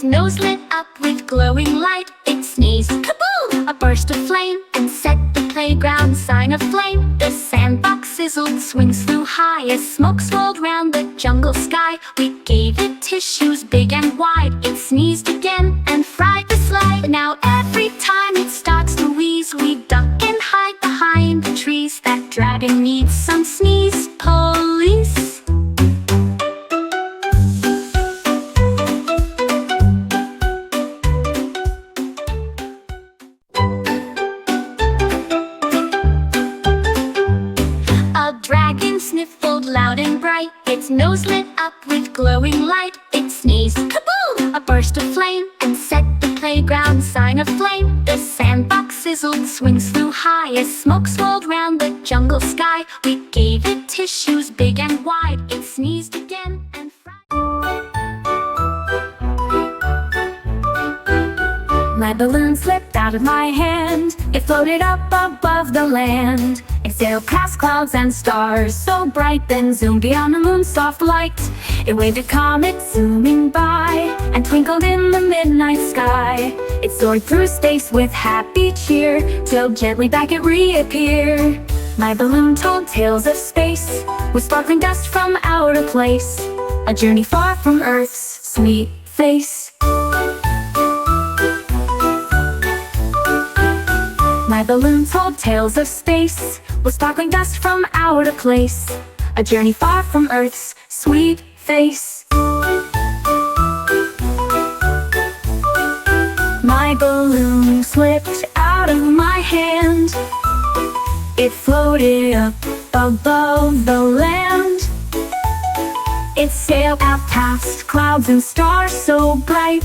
nose lit up with glowing light. It sneezed, kaboom! A burst of flame, and set the playground sign aflame. The sandbox sizzled, swings flew high as smoke swirled round the jungle sky. We gave it tissues big and wide. It sneezed again and fried the slide. Now every time it starts to wheeze, we duck and hide behind the trees. That dragon needs some sneeze police. Sniffled loud and bright, its nose lit up with glowing light. It sneezed, kaboom! A burst of flame, and set the playground sign aflame. The sandbox sizzled, swings flew high as smoke swirled round the jungle sky. We gave it tissues big and wide. It sneezed again and My balloon slipped out of my hand. It floated up above the land. It sailed past clouds and stars so bright, then zoomed beyond the moon's soft light. It waved at comets zooming by and twinkled in the midnight sky. It soared through space with happy cheer till gently back it reappeared. My balloon told tales of space with sparkling dust from outer place, a journey far from Earth's sweet face. My balloon told tales of space with sparkling dust from outer place, a journey far from Earth's sweet face. My balloon slipped out of my hand. It floated up above the land. It sailed out past clouds and stars so bright,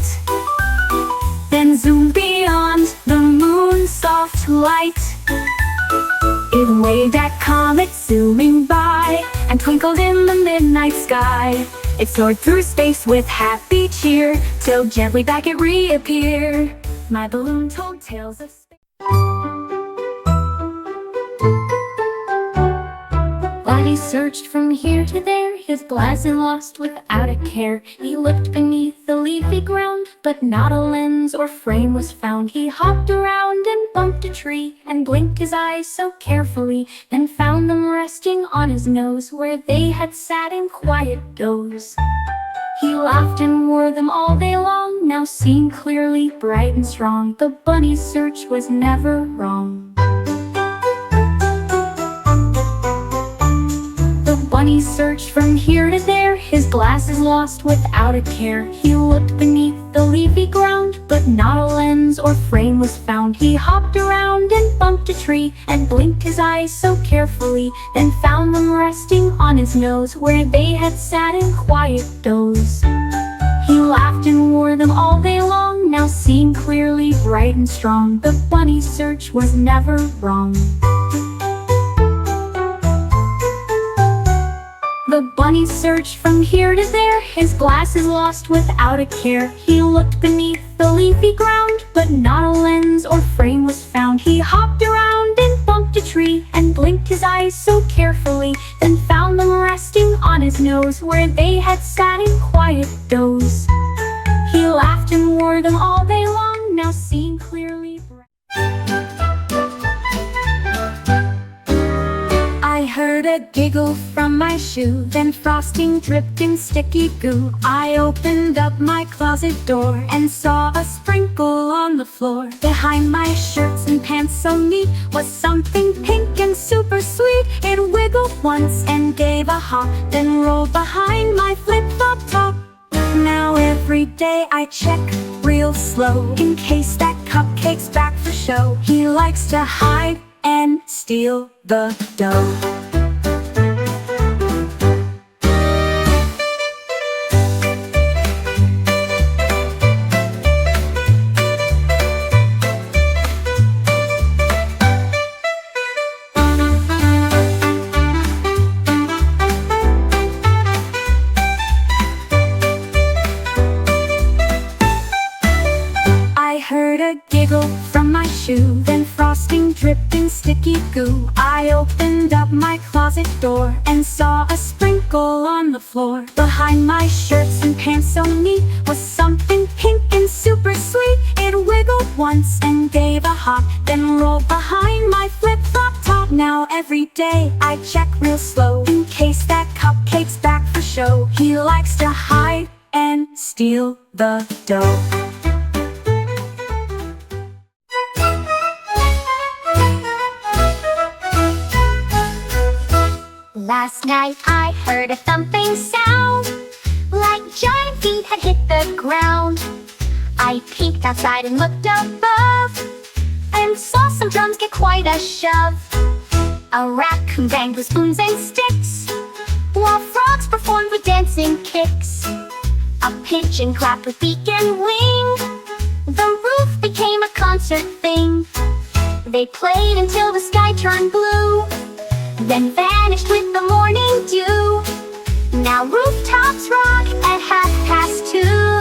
then zoomed beyond the moon's soft light. It waved at comets zooming by and twinkled in the midnight sky. It soared through space with happy cheer till gently back it reappeared. My balloon told tales of space. He searched from here to there, his glasses lost without a care. He looked beneath the leafy ground, but not a lens or frame was found. He hopped around and bumped a tree and blinked his eyes so carefully, then found them resting on his nose where they had sat in quiet doze. He laughed and wore them all day long, now seeing clearly, bright and strong. The bunny's search was never wrong. Bunny searched from here to there, his glasses lost without a care. He looked beneath the leafy ground, but not a lens or frame was found. He hopped around and bumped a tree and blinked his eyes so carefully, then found them resting on his nose where they had sat in quiet doze. He laughed and wore them all day long, now seeing clearly, bright and strong. The bunny's search was never wrong. The bunny searched from here to there, his glasses lost without a care. He looked beneath the leafy ground, but not a lens or frame was found. He hopped around and bumped a tree and blinked his eyes so carefully, then found them resting on his nose where they had sat in quiet doze. He laughed and wore them all day long, now seeing clearly. I heard a giggle from my shoe, then frosting dripped in sticky goo. I opened up my closet door and saw a sprinkle on the floor. Behind my shirts and pants so neat was something pink and super sweet. It wiggled once and gave a hop, then rolled behind my flip-flop top. Now every day I check real slow, in case that cupcake's back for show. He likes to hide and steal the dough. I heard a giggle from my shoe, then frosting dripped in sticky goo. I opened up my closet door and saw a sprinkle on the floor. Behind my shirts and pants so neat was something pink and and super sweet. It wiggled once and gave a hop, then rolled behind my flip-flop top. Now every day I check real slow, in case that cupcake's back for show. He likes to hide and steal the dough. Last night I heard a thumping sound, like giant feet had hit the ground. I peeked outside and looked above, and saw some drums get quite a shove. A raccoon banged with spoons and sticks, while frogs performed with dancing kicks. A pigeon clapped with beak and wing, the roof became a concert thing. They played until the sky turned blue, then vanished with the morning dew. Now rooftops rock at 2:30.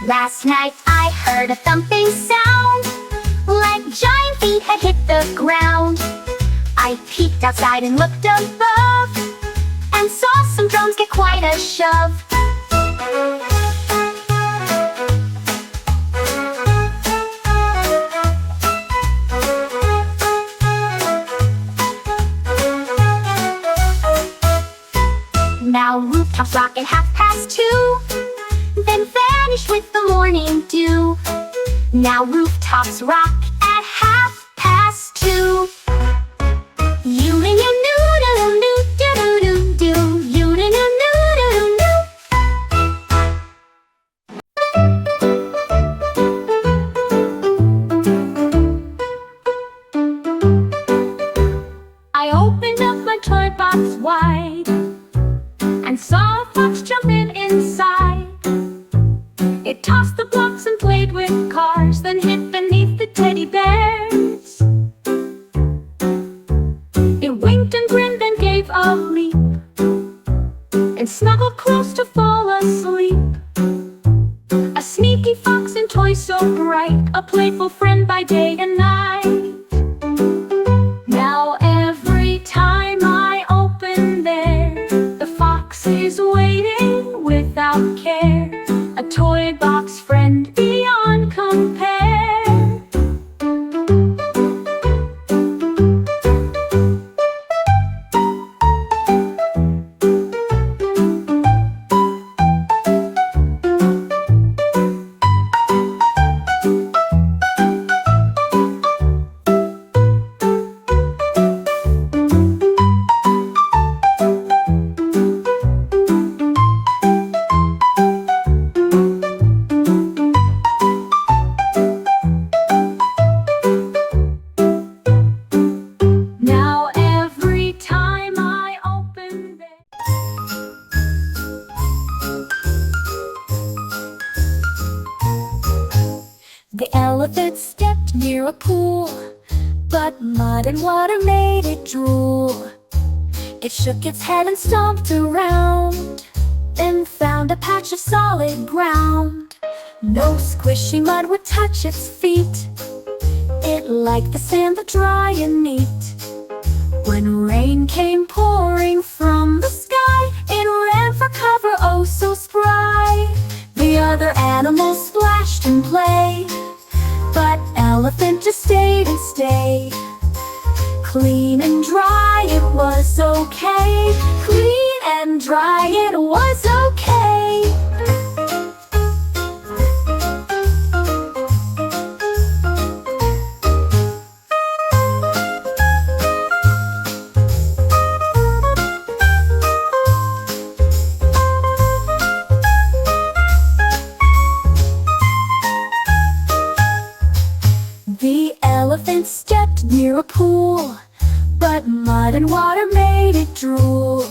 Last night I heard a thumping sound, like giant feet had hit the ground. I peeked outside and looked above, and saw some drums get quite a shove. Now rooftops rock at 2:30, then vanish with the morning dew. Now rooftops rock at 2:30. I opened up my toy box wide and saw a fox jumping inside. It tossed the blocks and played with cars, then hid beneath the teddy bears. It winked and grinned and gave a leap, and snuggled close to fall asleep. A sneaky fox in toys so bright, a playful friend by day and night. Now every time I open there, the fox is waiting without care, a toy box friend beyond compare. The elephant stepped near a pool, but mud and water made it drool. It shook its head and stomped around, then found a patch of solid ground. No squishy mud would touch its feet. It liked the sand that dry and neat. When rain came pouring from the sky, it ran for cover, oh so spry. The other animals splashed and played, but elephant just stayed and stayed. Clean and dry it was okay. Clean and dry it was okay. The elephant stepped near a pool, but mud and water made it drool.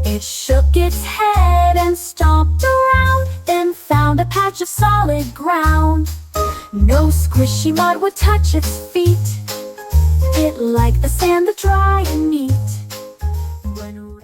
It shook its head and stomped around, then found a patch of solid ground. No squishy mud would touch its feet. It liked the sand that dry and neat.